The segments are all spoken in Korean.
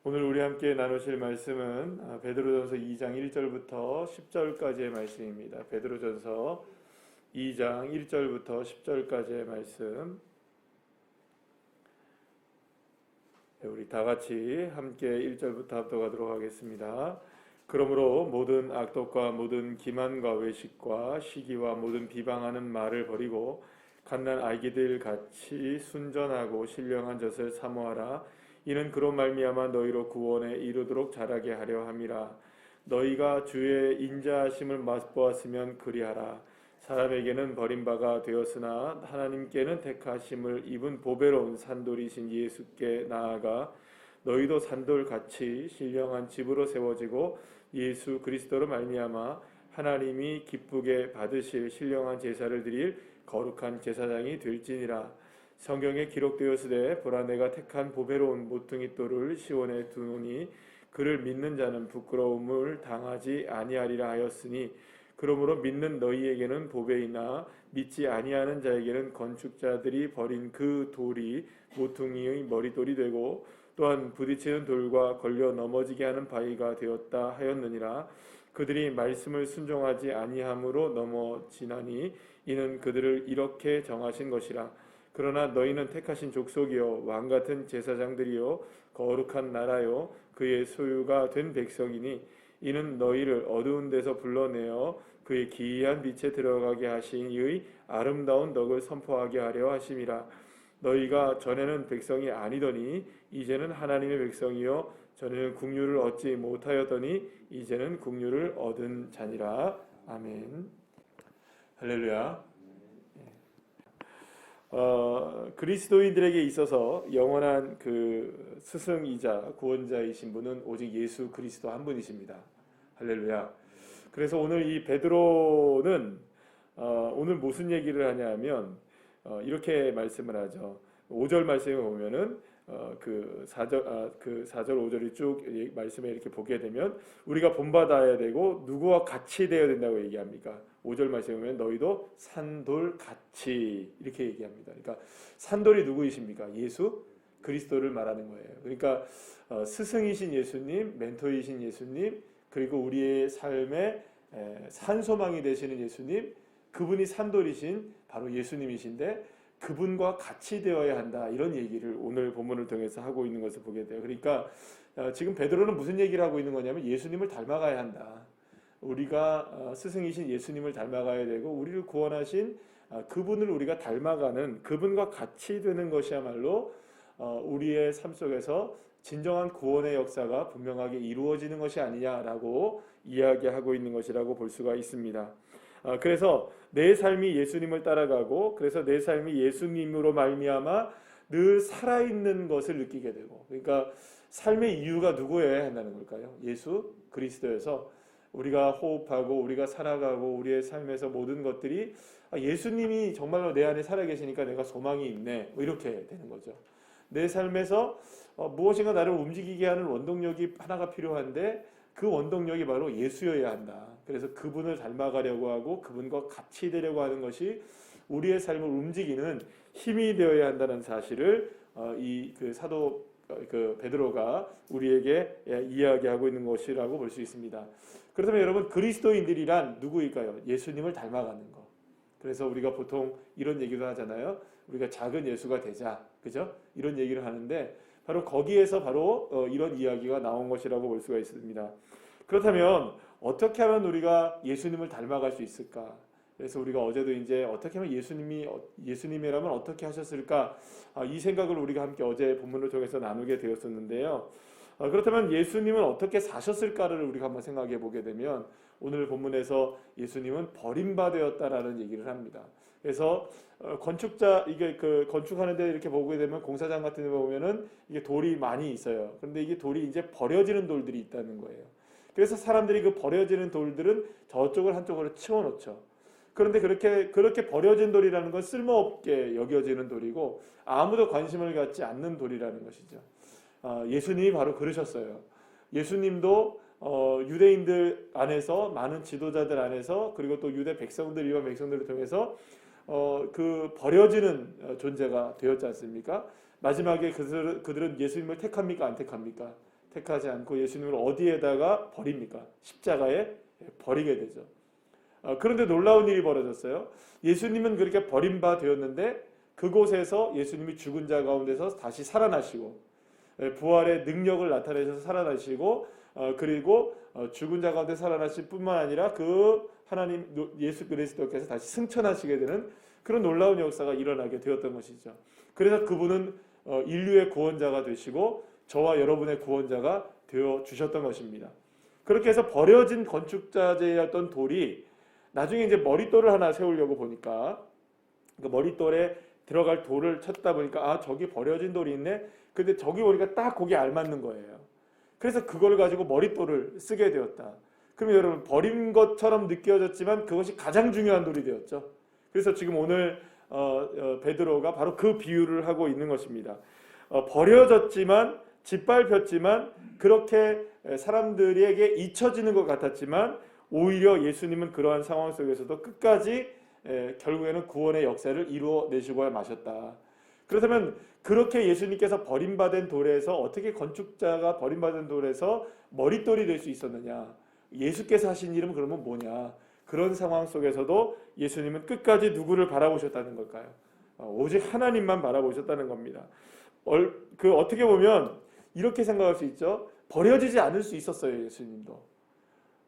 오늘 우리 함께 나누실 말씀은 베드로전서 2장 1절부터 10절까지의 말씀입니다. 베드로전서 2장 1절부터 10절까지의 말씀, 우리 다 같이 함께 1절부터 합독하도록 하겠습니다. 그러므로 모든 악독과 모든 기만과 외식과 시기와 모든 비방하는 말을 버리고 갓난 아기들 같이 순전하고 신령한 젖을 사모하라. 이는 그로 말미암아 너희로 구원에 이르도록 자라게 하려 함이라. 너희가 주의 인자하심을 맛보았으면 그리하라. 사람에게는 버림바가 되었으나 하나님께는 택하심을 입은 보배로운 산돌이신 예수께 나아가 너희도 산돌같이 신령한 집으로 세워지고 예수 그리스도로 말미암아 하나님이 기쁘게 받으실 신령한 제사를 드릴 거룩한 제사장이 될지니라. 성경에 기록되었으되 보라 내가 택한 보배로운 모퉁이 돌을 시온에 두노니 그를 믿는 자는 부끄러움을 당하지 아니하리라 하였으니, 그러므로 믿는 너희에게는 보배이나 믿지 아니하는 자에게는 건축자들이 버린 그 돌이 모퉁이의 머리돌이 되고 또한 부딪히는 돌과 걸려 넘어지게 하는 바위가 되었다 하였느니라. 그들이 말씀을 순종하지 아니함으로 넘어지나니 이는 그들을 이렇게 정하신 것이라. 그러나 너희는 택하신 족속이요 왕같은 제사장들이요 거룩한 나라요 그의 소유가 된 백성이니 이는 너희를 어두운 데서 불러내어 그의 기이한 빛에 들어가게 하신 이의 아름다운 덕을 선포하게 하려 하심이라. 너희가 전에는 백성이 아니더니 이제는 하나님의 백성이요 전에는 국류를 얻지 못하였더니 이제는 국류를 얻은 자니라. 아멘. 할렐루야. 그리스도인들에게 있어서 영원한 그 스승이자 구원자이신 분은 오직 예수 그리스도 한 분이십니다. 할렐루야. 그래서 오늘 이 베드로는 오늘 무슨 얘기를 하냐면 이렇게 말씀을 하죠. 5절 말씀에 보면은 그 4절 5절이 쭉 말씀에 이렇게 보게 되면 우리가 본받아야 되고 누구와 같이 되어야 된다고 얘기합니까? 5절 말씀에 보면 너희도 산돌 같이 이렇게 얘기합니다. 그러니까 산돌이 누구이십니까? 예수 그리스도를 말하는 거예요. 그러니까 스승이신 예수님, 멘토이신 예수님, 그리고 우리의 삶의 산소망이 되시는 예수님, 그분이 산돌이신 바로 예수님이신데 그분과 같이 되어야 한다, 이런 얘기를 오늘 본문을 통해서 하고 있는 것을 보게 돼요. 그러니까 지금 베드로는 무슨 얘기를 하고 있는 거냐면 예수님을 닮아가야 한다. 우리가 스승이신 예수님을 닮아가야 되고 우리를 구원하신 그분을 우리가 닮아가는 그분과 같이 되는 것이야말로 우리의 삶 속에서 진정한 구원의 역사가 분명하게 이루어지는 것이 아니냐라고 이야기하고 있는 것이라고 볼 수가 있습니다. 그래서 내 삶이 예수님을 따라가고 그래서 내 삶이 예수님으로 말미암아 늘 살아있는 것을 느끼게 되고, 그러니까 삶의 이유가 누구여야 한다는 걸까요? 예수 그리스도에서 우리가 호흡하고 우리가 살아가고 우리의 삶에서 모든 것들이 예수님이 정말로 내 안에 살아계시니까 내가 소망이 있네, 뭐 이렇게 되는 거죠. 내 삶에서 무엇인가 나를 움직이게 하는 원동력이 하나가 필요한데 그 원동력이 바로 예수여야 한다. 그래서 그분을 닮아가려고 하고 그분과 같이 되려고 하는 것이 우리의 삶을 움직이는 힘이 되어야 한다는 사실을 이 사도 베드로가 우리에게 이야기하고 있는 것이라고 볼 수 있습니다. 그렇다면 여러분, 그리스도인들이란 누구일까요? 예수님을 닮아가는 것. 그래서 우리가 보통 이런 얘기도 하잖아요. 우리가 작은 예수가 되자, 그죠? 이런 얘기를 하는데 바로 거기에서 바로 이런 이야기가 나온 것이라고 볼 수가 있습니다. 그렇다면 어떻게 하면 우리가 예수님을 닮아갈 수 있을까? 그래서 우리가 어제도 이제 어떻게 하면 예수님이라면 어떻게 하셨을까? 이 생각을 우리가 함께 어제 본문을 통해서 나누게 되었었는데요. 그렇다면 예수님은 어떻게 사셨을까를 우리가 한번 생각해 보게 되면 오늘 본문에서 예수님은 버림받았다라는 얘기를 합니다. 그래서 건축자, 이게 건축하는데 이렇게 보게 되면 공사장 같은 데 보면은 이게 돌이 많이 있어요. 그런데 이게 돌이 이제 버려지는 돌들이 있다는 거예요. 그래서 사람들이 그 버려지는 돌들은 저쪽을 한쪽으로 치워놓죠. 그런데 그렇게 버려진 돌이라는 건 쓸모없게 여겨지는 돌이고 아무도 관심을 갖지 않는 돌이라는 것이죠. 예수님이 바로 그러셨어요. 예수님도 유대인들 안에서, 많은 지도자들 안에서, 그리고 또 유대 백성들, 일반 백성들을 통해서 그 버려지는 존재가 되었지 않습니까? 마지막에 그들은 예수님을 택합니까? 안 택합니까? 택하지 않고 예수님을 어디에다가 버립니까? 십자가에 버리게 되죠. 그런데 놀라운 일이 벌어졌어요. 예수님은 그렇게 버림바 되었는데 그곳에서 예수님이 죽은 자 가운데서 다시 살아나시고 부활의 능력을 나타내셔서 살아나시고 그리고 죽은 자 가운데 살아나실 뿐만 아니라 그 하나님 예수 그리스도께서 다시 승천하시게 되는 그런 놀라운 역사가 일어나게 되었던 것이죠. 그래서 그분은 인류의 구원자가 되시고 저와 여러분의 구원자가 되어 주셨던 것입니다. 그렇게 해서 버려진 건축자재였던 돌이 나중에 이제 머릿돌을 하나 세우려고 보니까 그 머릿돌에 들어갈 돌을 찾다 보니까 저기 버려진 돌이 있네. 근데 저기 보니까 딱 거기에 알맞는 거예요. 그래서 그걸 가지고 머릿돌을 쓰게 되었다. 그러면 여러분 버린 것처럼 느껴졌지만 그것이 가장 중요한 돌이 되었죠. 그래서 지금 오늘 베드로가 바로 그 비유를 하고 있는 것입니다. 버려졌지만 짓밟혔지만 그렇게 사람들에게 잊혀지는 것 같았지만 오히려 예수님은 그러한 상황 속에서도 끝까지 결국에는 구원의 역사를 이루어내시고 마셨다. 그렇다면 그렇게 예수님께서 버림받은 돌에서 어떻게 건축자가 버림받은 돌에서 머릿돌이 될 수 있었느냐? 예수께서 하신 일은 그러면 뭐냐? 그런 상황 속에서도 예수님은 끝까지 누구를 바라보셨다는 걸까요? 오직 하나님만 바라보셨다는 겁니다. 어떻게 보면 이렇게 생각할 수 있죠. 버려지지 않을 수 있었어요, 예수님도.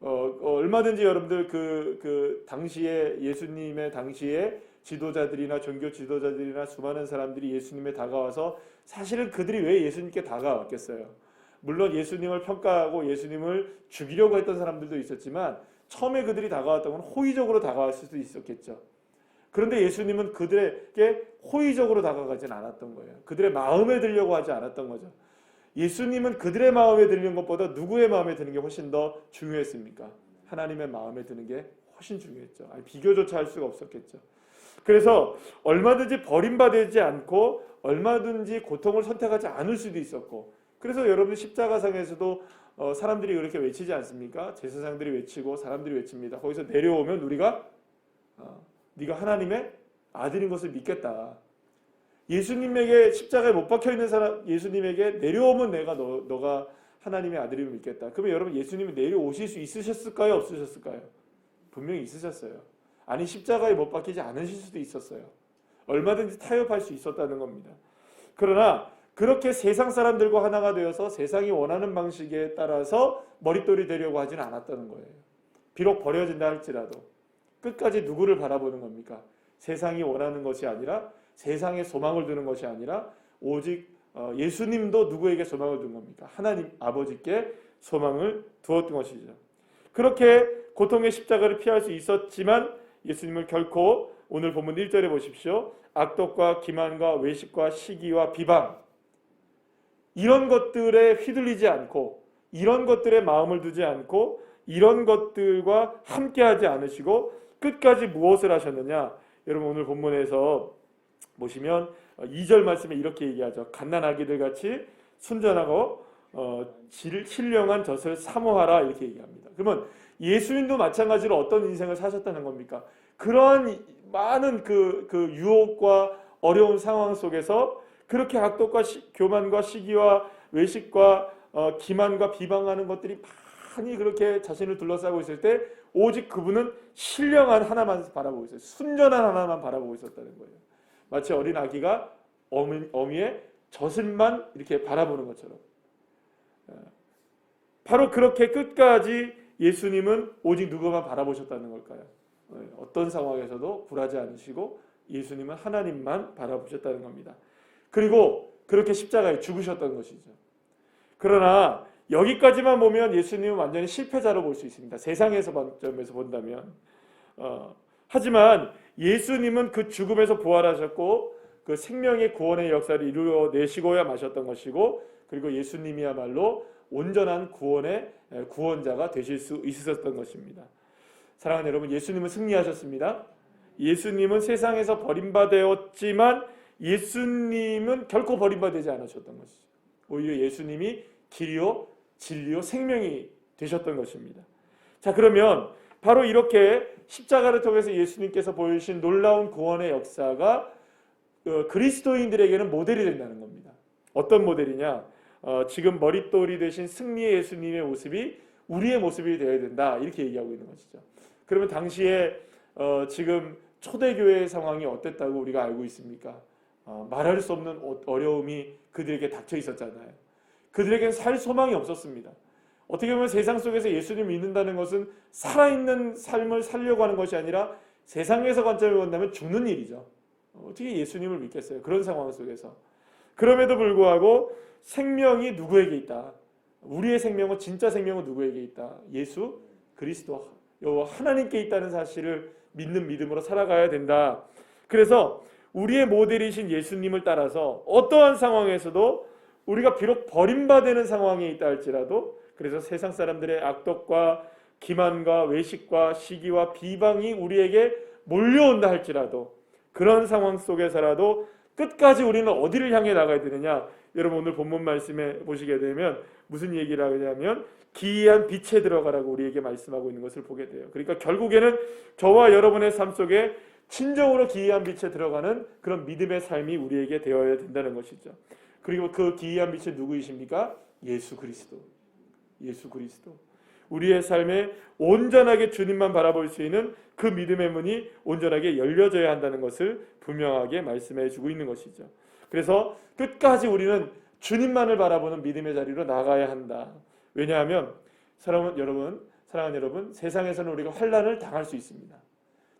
얼마든지 여러분들 그 당시에 예수님의 당시에 지도자들이나 종교 지도자들이나 수많은 사람들이 예수님에 다가와서 사실은 그들이 왜 예수님께 다가왔겠어요? 물론 예수님을 평가하고 예수님을 죽이려고 했던 사람들도 있었지만 처음에 그들이 다가왔던 건 호의적으로 다가왔을 수도 있었겠죠. 그런데 예수님은 그들에게 호의적으로 다가가진 않았던 거예요. 그들의 마음에 들려고 하지 않았던 거죠. 예수님은 그들의 마음에 드는 것보다 누구의 마음에 드는 게 훨씬 더 중요했습니까? 하나님의 마음에 드는 게 훨씬 중요했죠. 비교조차 할 수가 없었겠죠. 그래서 얼마든지 버림받지 않고 얼마든지 고통을 선택하지 않을 수도 있었고, 그래서 여러분 십자가상에서도 사람들이 그렇게 외치지 않습니까? 제사장들이 외치고 사람들이 외칩니다. 거기서 내려오면 우리가 네가 하나님의 아들인 것을 믿겠다. 예수님에게 십자가에 못 박혀 있는 사람, 예수님에게 내려오면 내가 너가 하나님의 아들임을 믿겠다. 그러면 여러분 예수님이 내려오실 수 있으셨을까요? 없으셨을까요? 분명히 있으셨어요. 아니 십자가에 못 박히지 않으실 수도 있었어요. 얼마든지 타협할 수 있었다는 겁니다. 그러나 그렇게 세상 사람들과 하나가 되어서 세상이 원하는 방식에 따라서 머릿돌이 되려고 하지는 않았다는 거예요. 비록 버려진다 할지라도 끝까지 누구를 바라보는 겁니까? 세상이 원하는 것이 아니라, 세상에 소망을 두는 것이 아니라 오직 예수님도 누구에게 소망을 둔 겁니까? 하나님 아버지께 소망을 두었던 것이죠. 그렇게 고통의 십자가를 피할 수 있었지만 예수님은 결코, 오늘 본문 1절에 보십시오. 악독과 기만과 외식과 시기와 비방, 이런 것들에 휘둘리지 않고, 이런 것들에 마음을 두지 않고, 이런 것들과 함께하지 않으시고 끝까지 무엇을 하셨느냐? 여러분 오늘 본문에서 보시면 2절 말씀에 이렇게 얘기하죠. 갓난아기들 같이 순전하고 신령한 젖을 사모하라, 이렇게 얘기합니다. 그러면 예수님도 마찬가지로 어떤 인생을 사셨다는 겁니까? 그러한 많은 그 유혹과 어려운 상황 속에서 그렇게 악독과 교만과 시기와 외식과 기만과 비방하는 것들이 많이 그렇게 자신을 둘러싸고 있을 때 오직 그분은 신령한 하나만 바라보고 있어요. 순전한 하나만 바라보고 있었다는 거예요. 마치 어린 아기가 어미의 젖을만 이렇게 바라보는 것처럼. 바로 그렇게 끝까지 예수님은 오직 누구만 바라보셨다는 걸까요? 어떤 상황에서도 굴하지 않으시고 예수님은 하나님만 바라보셨다는 겁니다. 그리고 그렇게 십자가에 죽으셨던 것이죠. 그러나 여기까지만 보면 예수님은 완전히 실패자로 볼 수 있습니다. 세상에서 관점에서 본다면. 하지만 예수님은 그 죽음에서 부활하셨고 그 생명의 구원의 역사를 이루어내시고야 마셨던 것이고, 그리고 예수님이야말로 온전한 구원의 구원자가 되실 수 있으셨던 것입니다. 사랑하는 여러분, 예수님은 승리하셨습니다. 예수님은 세상에서 버림받았지만 예수님은 결코 버림받지 않으셨던 것이죠. 오히려 예수님이 길이요 진리요 생명이 되셨던 것입니다. 자, 그러면 바로 이렇게 십자가를 통해서 예수님께서 보여주신 놀라운 구원의 역사가 그리스도인들에게는 모델이 된다는 겁니다. 어떤 모델이냐? 지금 머릿돌이 되신 승리의 예수님의 모습이 우리의 모습이 되어야 된다, 이렇게 얘기하고 있는 것이죠. 그러면 당시에 지금 초대교회의 상황이 어땠다고 우리가 알고 있습니까? 말할 수 없는 어려움이 그들에게 닥쳐 있었잖아요. 그들에게는 살 소망이 없었습니다. 어떻게 보면 세상 속에서 예수님을 믿는다는 것은 살아있는 삶을 살려고 하는 것이 아니라 세상에서 관점을 본다면 죽는 일이죠. 어떻게 예수님을 믿겠어요? 그런 상황 속에서. 그럼에도 불구하고 생명이 누구에게 있다? 우리의 생명은, 진짜 생명은 누구에게 있다? 예수 그리스도, 하나님께 있다는 사실을 믿는 믿음으로 살아가야 된다. 그래서 우리의 모델이신 예수님을 따라서 어떠한 상황에서도 우리가 비록 버림받는 상황에 있다 할지라도, 그래서 세상 사람들의 악독과 기만과 외식과 시기와 비방이 우리에게 몰려온다 할지라도, 그런 상황 속에서라도 끝까지 우리는 어디를 향해 나가야 되느냐? 여러분 오늘 본문 말씀에 보시게 되면 무슨 얘기를 하냐면 기이한 빛에 들어가라고 우리에게 말씀하고 있는 것을 보게 돼요. 그러니까 결국에는 저와 여러분의 삶 속에 진정으로 기이한 빛에 들어가는 그런 믿음의 삶이 우리에게 되어야 된다는 것이죠. 그리고 그 기이한 빛이 누구이십니까? 예수 그리스도. 예수 그리스도. 우리의 삶에 온전하게 주님만 바라볼 수 있는 그 믿음의 문이 온전하게 열려져야 한다는 것을 분명하게 말씀해 주고 있는 것이죠. 그래서 끝까지 우리는 주님만을 바라보는 믿음의 자리로 나가야 한다. 왜냐하면 사랑하는 여러분, 세상에서는 우리가 환난을 당할 수 있습니다.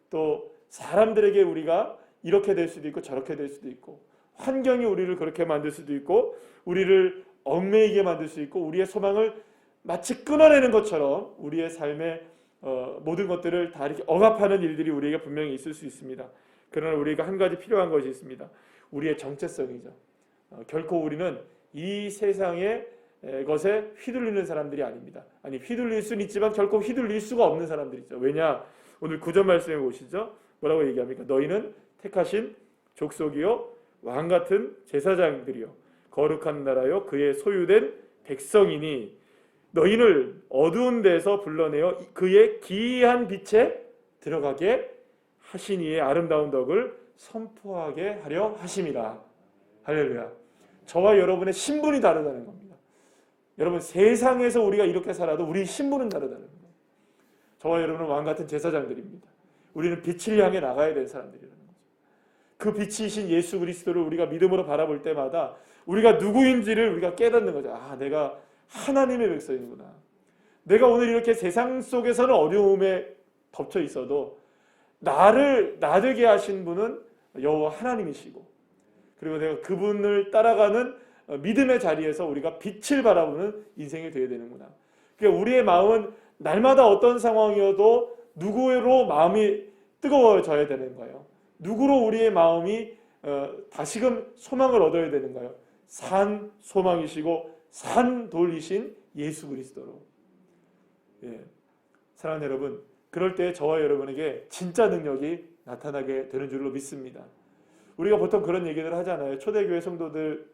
또 사람들에게 우리가 이렇게 될 수도 있고 저렇게 될 수도 있고, 환경이 우리를 그렇게 만들 수도 있고, 우리를 얽매이게 만들 수 있고, 우리의 소망을 마치 끊어내는 것처럼 우리의 삶의 모든 것들을 다 이렇게 억압하는 일들이 우리에게 분명히 있을 수 있습니다. 그러나 우리가 한 가지 필요한 것이 있습니다. 우리의 정체성이죠. 결코 우리는 이 세상의 것에 휘둘리는 사람들이 아닙니다. 아니, 휘둘릴 수는 있지만 결코 휘둘릴 수가 없는 사람들이죠. 왜냐? 오늘 9절 말씀에 보시죠. 뭐라고 얘기합니까? 너희는 택하신 족속이요 왕같은 제사장들이요 거룩한 나라요 그의 소유된 백성이니 너희를 어두운 데서 불러내어 그의 기이한 빛에 들어가게 하신 이의 아름다운 덕을 선포하게 하려 하심이라. 할렐루야. 저와 여러분의 신분이 다르다는 겁니다. 여러분, 세상에서 우리가 이렇게 살아도 우리 신분은 다르다는 겁니다. 저와 여러분은 왕같은 제사장들입니다. 우리는 빛을 향해 나가야 될 사람들이라는 거죠. 그 빛이신 예수 그리스도를 우리가 믿음으로 바라볼 때마다 우리가 누구인지를 우리가 깨닫는 거죠. 아, 내가 하나님의 백성이구나. 내가 오늘 이렇게 세상 속에서는 어려움에 덮쳐 있어도 나를 나되게 하신 분은 여호와 하나님이시고, 그리고 내가 그분을 따라가는 믿음의 자리에서 우리가 빛을 바라보는 인생이 되어야 되는구나. 그러니까 우리의 마음은 날마다 어떤 상황이어도 누구로 마음이 뜨거워져야 되는 거예요. 누구로 우리의 마음이 다시금 소망을 얻어야 되는 거예요. 산 소망이시고 산 돌이신 예수 그리스도로. 예. 사랑하는 여러분, 그럴 때 저와 여러분에게 진짜 능력이 나타나게 되는 줄로 믿습니다. 우리가 보통 그런 얘기를 하잖아요. 초대교회 성도들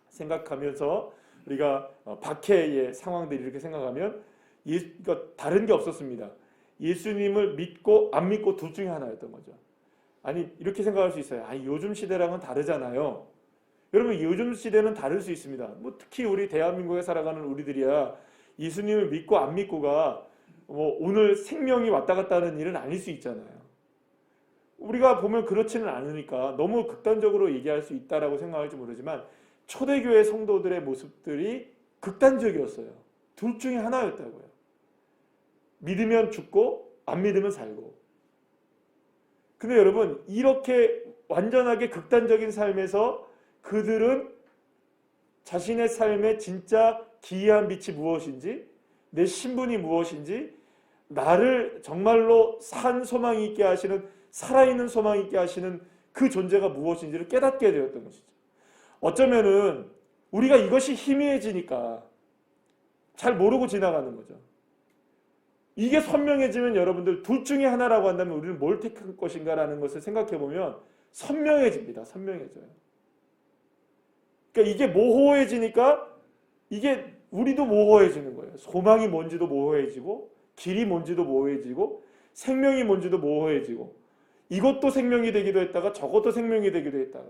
생각하면서 우리가 박해의 상황들 이렇게 생각하면 그러니까 다른 게 없었습니다. 예수님을 믿고 안 믿고 둘 중에 하나였던 거죠. 아니, 이렇게 생각할 수 있어요. 아니, 요즘 시대랑은 다르잖아요. 여러분, 요즘 시대는 다를 수 있습니다. 뭐 특히 우리 대한민국에 살아가는 우리들이야 예수님을 믿고 안 믿고가 뭐 오늘 생명이 왔다 갔다 하는 일은 아닐 수 있잖아요. 우리가 보면 그렇지는 않으니까 너무 극단적으로 얘기할 수 있다라고 생각할지 모르지만 초대교회 성도들의 모습들이 극단적이었어요. 둘 중에 하나였다고요. 믿으면 죽고 안 믿으면 살고. 근데 여러분, 이렇게 완전하게 극단적인 삶에서 그들은 자신의 삶의 진짜 기이한 빛이 무엇인지, 내 신분이 무엇인지, 나를 정말로 산 소망이 있게 하시는, 살아있는 소망이 있게 하시는 그 존재가 무엇인지를 깨닫게 되었던 것이죠. 어쩌면은 우리가 이것이 희미해지니까 잘 모르고 지나가는 거죠. 이게 선명해지면 여러분들 둘 중에 하나라고 한다면 우리는 뭘 택할 것인가라는 것을 생각해 보면 선명해집니다. 선명해져요. 그러니까 이게 모호해지니까 이게 우리도 모호해지는 거예요. 소망이 뭔지도 모호해지고, 길이 뭔지도 모호해지고, 생명이 뭔지도 모호해지고, 이것도 생명이 되기도 했다가 저것도 생명이 되기도 했다가.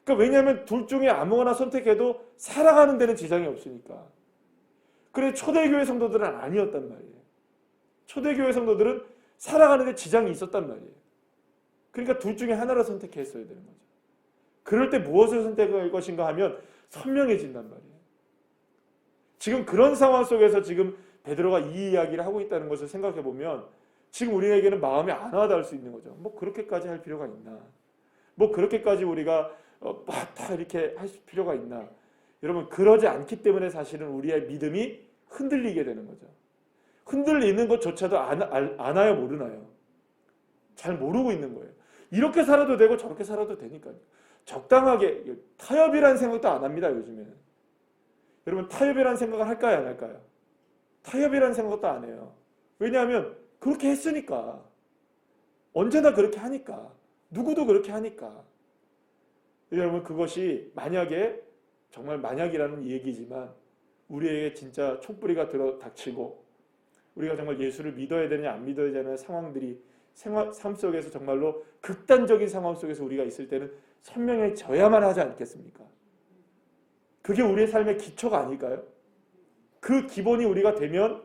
그러니까 왜냐하면 둘 중에 아무거나 선택해도 살아가는 데는 지장이 없으니까. 그래 초대교회 성도들은 아니었단 말이에요. 초대교회 성도들은 살아가는 데 지장이 있었단 말이에요. 그러니까 둘 중에 하나를 선택했어야 되는 거죠. 그럴 때 무엇을 선택할 것인가 하면 선명해진단 말이에요. 지금 그런 상황 속에서 지금 베드로가 이 이야기를 하고 있다는 것을 생각해 보면 지금 우리에게는 마음이 안 와닿을 수 있는 거죠. 뭐 그렇게까지 할 필요가 있나? 뭐 그렇게까지 우리가 다 이렇게 할 필요가 있나? 여러분 그러지 않기 때문에 사실은 우리의 믿음이 흔들리게 되는 거죠. 흔들리는 것조차도 아나요 모르나요? 잘 모르고 있는 거예요. 이렇게 살아도 되고 저렇게 살아도 되니까요. 적당하게 타협이라는 생각도 안 합니다. 요즘에는. 여러분 타협이라는 생각을 할까요? 안 할까요? 타협이라는 생각도 안 해요. 왜냐하면 그렇게 했으니까. 언제나 그렇게 하니까. 누구도 그렇게 하니까. 여러분 그것이 만약에 정말 만약이라는 얘기지만 우리에게 진짜 촛불이가 들어 닥치고 우리가 정말 예수를 믿어야 되느냐 안 믿어야 되느냐 상황들이 삶 속에서 정말로 극단적인 상황 속에서 우리가 있을 때는 선명해져야만 하지 않겠습니까? 그게 우리의 삶의 기초가 아닐까요? 그 기본이 우리가 되면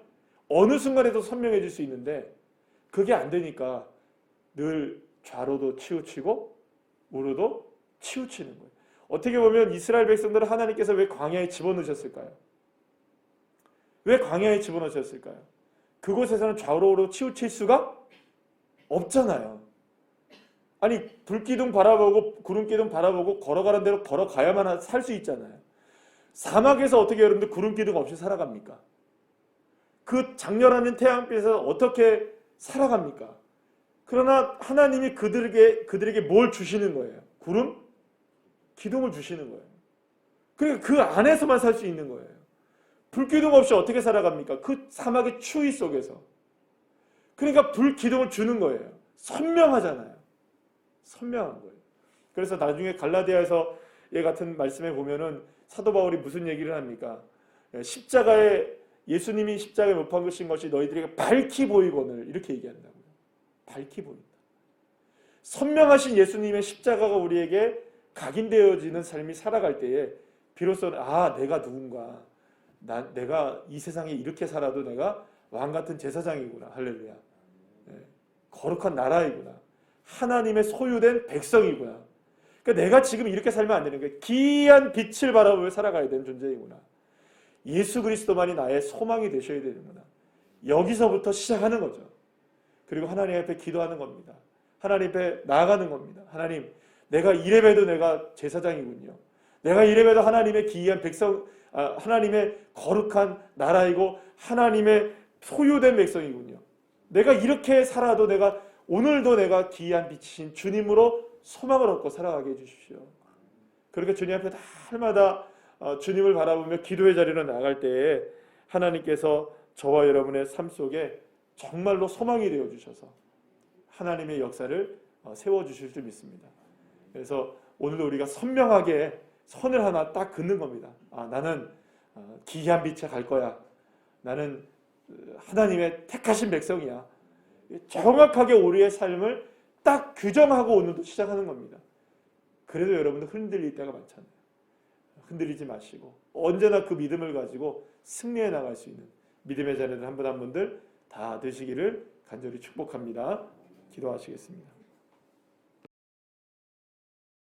어느 순간에도 선명해질 수 있는데 그게 안 되니까 늘 좌로도 치우치고 우로도 치우치는 거예요. 어떻게 보면 이스라엘 백성들을 하나님께서 왜 광야에 집어넣으셨을까요? 왜 광야에 집어넣으셨을까요? 그곳에서는 좌우로 우로 치우칠 수가 없잖아요. 아니 불기둥 바라보고 구름기둥 바라보고 걸어가는 대로 걸어가야만 살 수 있잖아요. 사막에서 어떻게 여러분들 구름기둥 없이 살아갑니까? 그 장렬하는 태양빛에서 어떻게 살아갑니까? 그러나 하나님이 그들에게 뭘 주시는 거예요? 구름? 기둥을 주시는 거예요. 그러니까 그 안에서만 살 수 있는 거예요. 불기둥 없이 어떻게 살아갑니까? 그 사막의 추위 속에서. 그러니까 불기둥을 주는 거예요. 선명하잖아요. 선명한 거예요. 그래서 나중에 갈라디아에서 얘 같은 말씀에 보면은 사도 바울이 무슨 얘기를 합니까? 십자가에 예수님이 십자가에 못 박으신 것이 너희들에게 밝히 보이거늘 이렇게 얘기한다고요. 밝히 보인다. 선명하신 예수님의 십자가가 우리에게 각인되어지는 삶이 살아갈 때에 비로소 내가 누군가 내가 이 세상에 이렇게 살아도 내가 왕같은 제사장이구나. 할렐루야. 거룩한 나라이구나. 하나님의 소유된 백성이구나. 그러니까 내가 지금 이렇게 살면 안 되는 거예요. 기이한 빛을 바라보며 살아가야 되는 존재이구나. 예수 그리스도만이 나의 소망이 되셔야 되는구나. 여기서부터 시작하는 거죠. 그리고 하나님 앞에 기도하는 겁니다. 하나님 앞에 나아가는 겁니다. 하나님, 내가 이래봬도 내가 제사장이군요. 내가 이래봬도 하나님의 기이한 백성, 하나님의 거룩한 나라이고 하나님의 소유된 백성이군요. 내가 이렇게 살아도 내가 오늘도 내가 기이한 빛이신 주님으로 소망을 얻고 살아가게 해주십시오. 그렇게 주님 앞에 날마다 주님을 바라보며 기도의 자리로 나아갈 때에 하나님께서 저와 여러분의 삶 속에 정말로 소망이 되어주셔서 하나님의 역사를 세워주실 줄 믿습니다. 그래서 오늘도 우리가 선명하게 선을 하나 딱 긋는 겁니다. 나는 기이한 빛에 갈 거야. 나는 하나님의 택하신 백성이야. 정확하게 우리의 삶을 딱 규정하고 오늘도 시작하는 겁니다. 그래도 여러분들 흔들릴 때가 많잖아요. 흔들리지 마시고 언제나 그 믿음을 가지고 승리해 나갈 수 있는 믿음의 자녀들 한 분 한 분들 다 되시기를 간절히 축복합니다. 기도하시겠습니다.